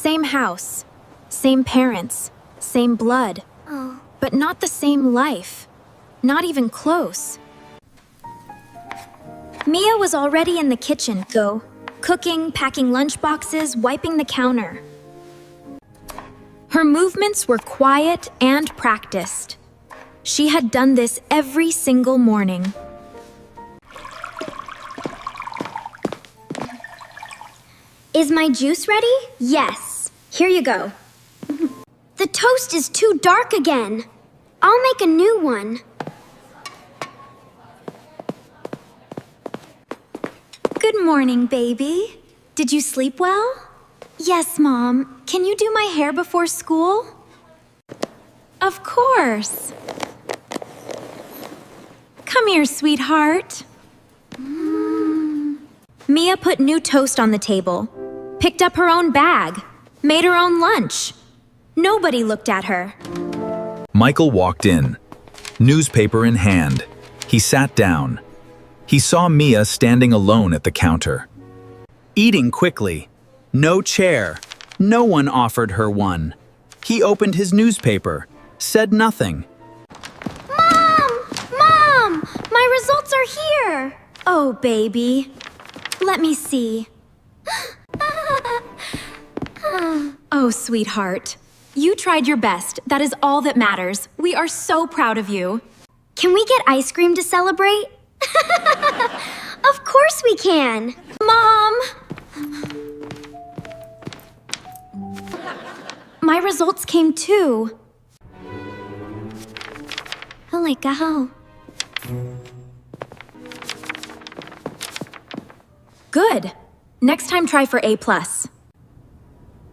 Same house, same parents, same blood, but not the same life. Not even close. Mia was already in the kitchen, though, cooking, packing lunchboxes, wiping the counter. Her movements were quiet and practiced. She had done this every single morning. Is my juice ready? Yes. Here you go. The toast is too dark again. I'll make a new one. Good morning, baby. Did you sleep well? Yes, Mom. Can you do my hair before school? Of course. Come here, sweetheart. Mia put new toast on the table, picked up her own bag, made her own lunch. Nobody looked at her. Michael walked in, newspaper in hand. He sat down. He saw Mia standing alone at the counter. Eating quickly. No chair. No one offered her one. He opened his newspaper, said nothing. Mom! My results are here! Oh, baby. Let me see. Oh, sweetheart. You tried your best. That is all that matters. We are so proud of you. Can we get ice cream to celebrate? Of course we can! Mom! My results came too. Holy cow. Good. Next time try for A+.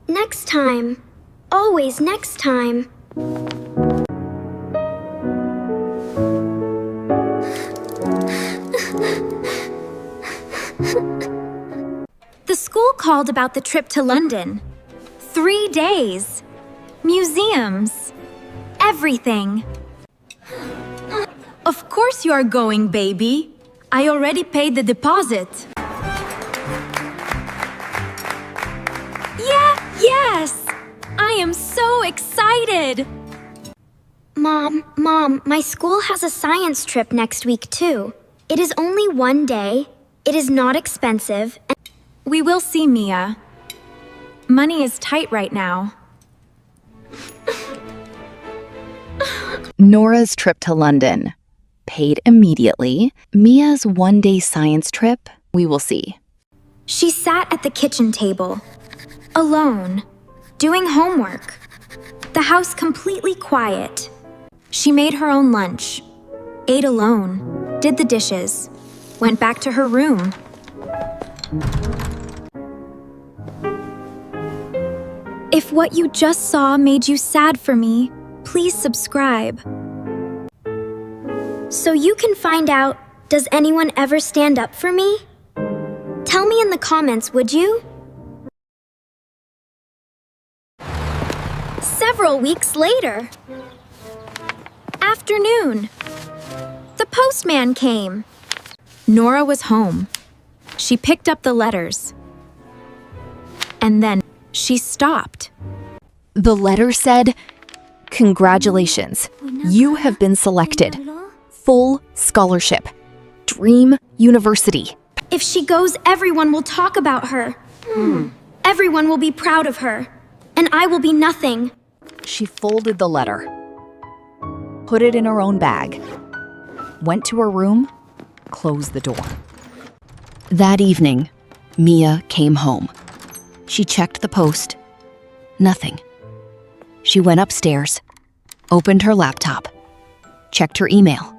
Next time. Always next time. The school called about the trip to London. 3 days. Museums. Everything. Of course you are going, baby. I already paid the deposit. Yes! I am so excited! Mom, my school has a science trip next week too. It is only 1 day. It is not expensive. We will see, Mia. Money is tight right now. Nora's trip to London. Paid immediately. Mia's 1-day science trip. We will see. She sat at the kitchen table, alone, doing homework. The house completely quiet. She made her own lunch, ate alone, did the dishes, went back to her room. If what you just saw made you sad for me, please subscribe. So you can find out, does anyone ever stand up for me? Tell me in the comments, would you? Several weeks later. Afternoon. The postman came. Nora was home. She picked up the letters. And then she stopped. The letter said, "Congratulations, you have been selected. Full scholarship. Dream University." If she goes, everyone will talk about her. Everyone will be proud of her. And I will be nothing. She folded the letter, put it in her own bag, went to her room, closed the door. That evening, Mia came home. She checked the post. Nothing. She went upstairs, opened her laptop, checked her email.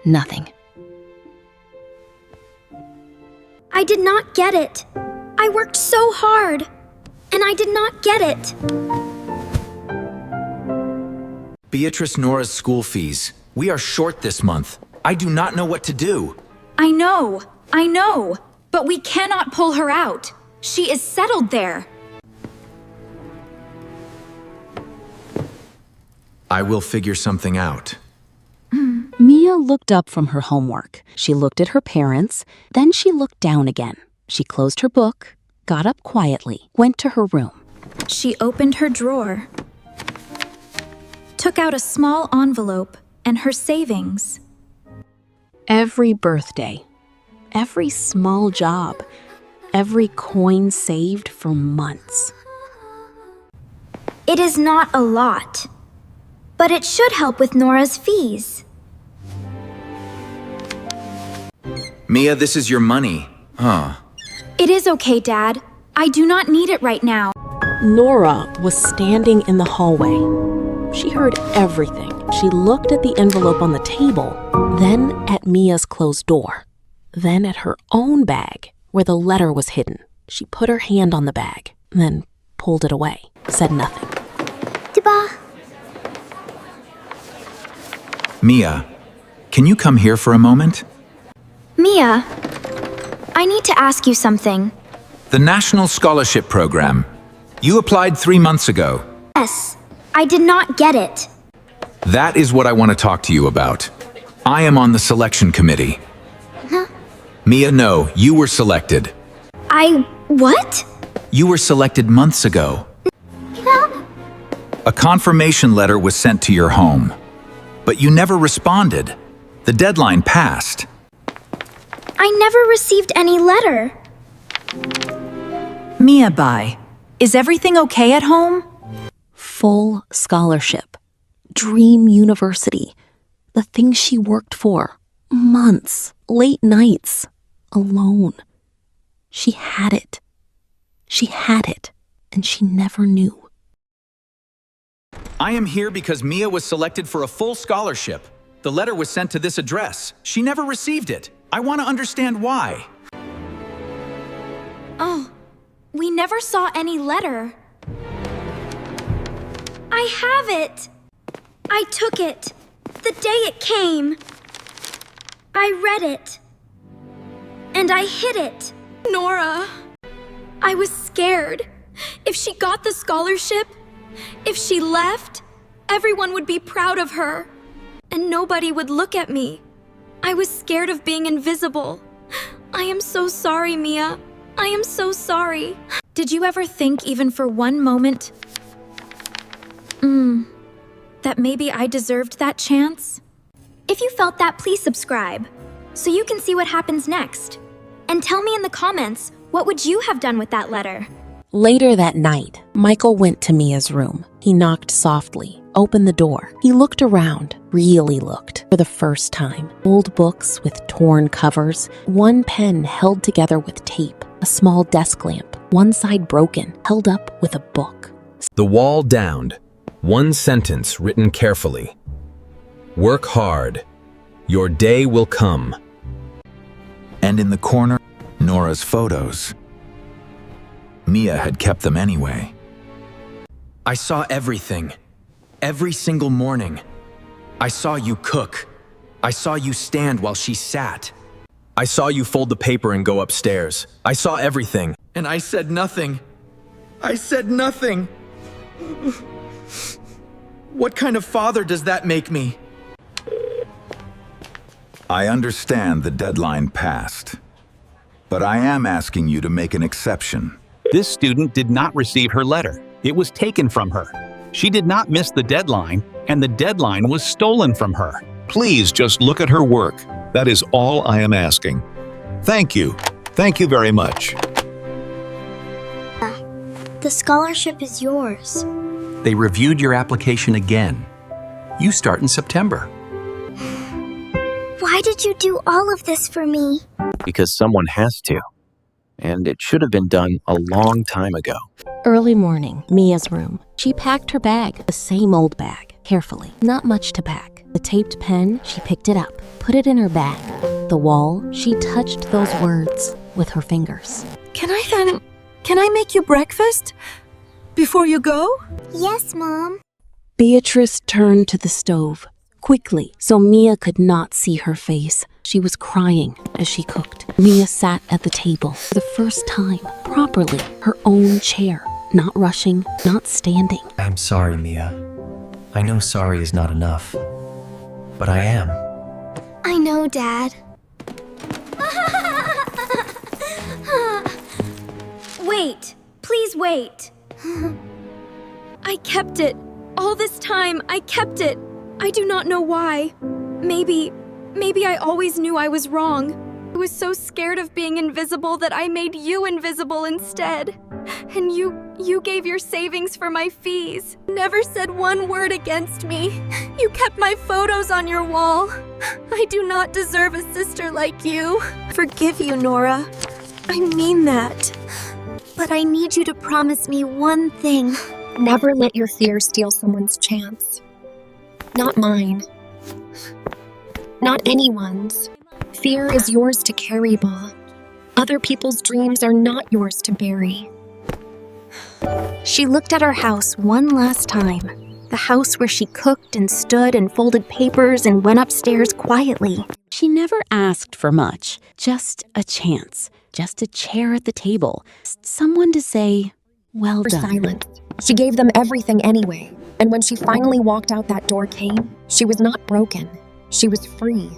Nothing. I did not get it. I worked so hard, and I did not get it. Beatrice Nora's school fees. We are short this month. I do not know what to do. I know, but we cannot pull her out. She is settled there. I will figure something out. Mia looked up from her homework. She looked at her parents, then she looked down again. She closed her book, got up quietly, went to her room. She opened her drawer, took out a small envelope and her savings. Every birthday, every small job, every coin saved for months. It is not a lot, but it should help with Nora's fees. Mia, this is your money. It is okay, Dad. I do not need it right now. Nora was standing in the hallway. She heard everything. She looked at the envelope on the table, then at Mia's closed door, then at her own bag where the letter was hidden. She put her hand on the bag, then pulled it away, said nothing. Diba? Mia, can you come here for a moment? Mia, I need to ask you something. The National Scholarship Program. You applied 3 months ago. Yes, I did not get it. That is what I want to talk to you about. I am on the selection committee. Huh? Mia, no, you were selected. What? You were selected months ago. A confirmation letter was sent to your home, but you never responded. The deadline passed. I never received any letter. Mia, bye. Is everything okay at home? Full scholarship. Dream university. The thing she worked for. Months. Late nights. Alone. She had it. She had it, and she never knew. I am here because Mia was selected for a full scholarship. The letter was sent to this address. She never received it. I want to understand why. Oh, we never saw any letter. I have it. I took it. The day it came. I read it. And I hid it. Nora, I was scared. If she got the scholarship, if she left, everyone would be proud of her, and nobody would look at me. I was scared of being invisible. I am so sorry, Mia. I am so sorry. Did you ever think, even for one moment, that maybe I deserved that chance? If you felt that, please subscribe, so you can see what happens next. And tell me in the comments, what would you have done with that letter? Later that night, Michael went to Mia's room. He knocked softly, opened the door. He looked around, really looked, for the first time. Old books with torn covers, one pen held together with tape, a small desk lamp, one side broken, held up with a book. The wall downed. One sentence written carefully. Work hard. Your day will come. And in the corner, Nora's photos. Mia had kept them anyway. I saw everything. Every single morning. I saw you cook. I saw you stand while she sat. I saw you fold the paper and go upstairs. I saw everything. And I said nothing. I said nothing. What kind of father does that make me? I understand the deadline passed, but I am asking you to make an exception. This student did not receive her letter. It was taken from her. She did not miss the deadline, and the deadline was stolen from her. Please just look at her work. That is all I am asking. Thank you. Thank you very much. The scholarship is yours. They reviewed your application again. You start in September. Why did you do all of this for me? Because someone has to. And it should have been done a long time ago. Early morning, Mia's room. She packed her bag, the same old bag, carefully. Not much to pack. The taped pen, she picked it up, put it in her bag. The wall, she touched those words with her fingers. Can I make you breakfast before you go? Yes, Mom. Beatrice turned to the stove, quickly, so Mia could not see her face. She was crying as she cooked. Mia sat at the table for the first time, properly, her own chair, not rushing, not standing. I'm sorry, Mia. I know sorry is not enough, but I am. I know, Dad. Wait. Please wait. I kept it. All this time, I kept it. I do not know why. Maybe I always knew I was wrong. I was so scared of being invisible that I made you invisible instead. And you gave your savings for my fees. Never said one word against me. You kept my photos on your wall. I do not deserve a sister like you. Forgive you, Nora. I mean that. But I need you to promise me one thing. Never let your fear steal someone's chance. Not mine. Not anyone's. Fear is yours to carry, Ma. Other people's dreams are not yours to bury. She looked at our house one last time. The house where she cooked and stood and folded papers and went upstairs quietly. She never asked for much, just a chance, just a chair at the table, someone to say, well done. Silence. She gave them everything anyway. And when she finally walked out that door came, she was not broken. She was free.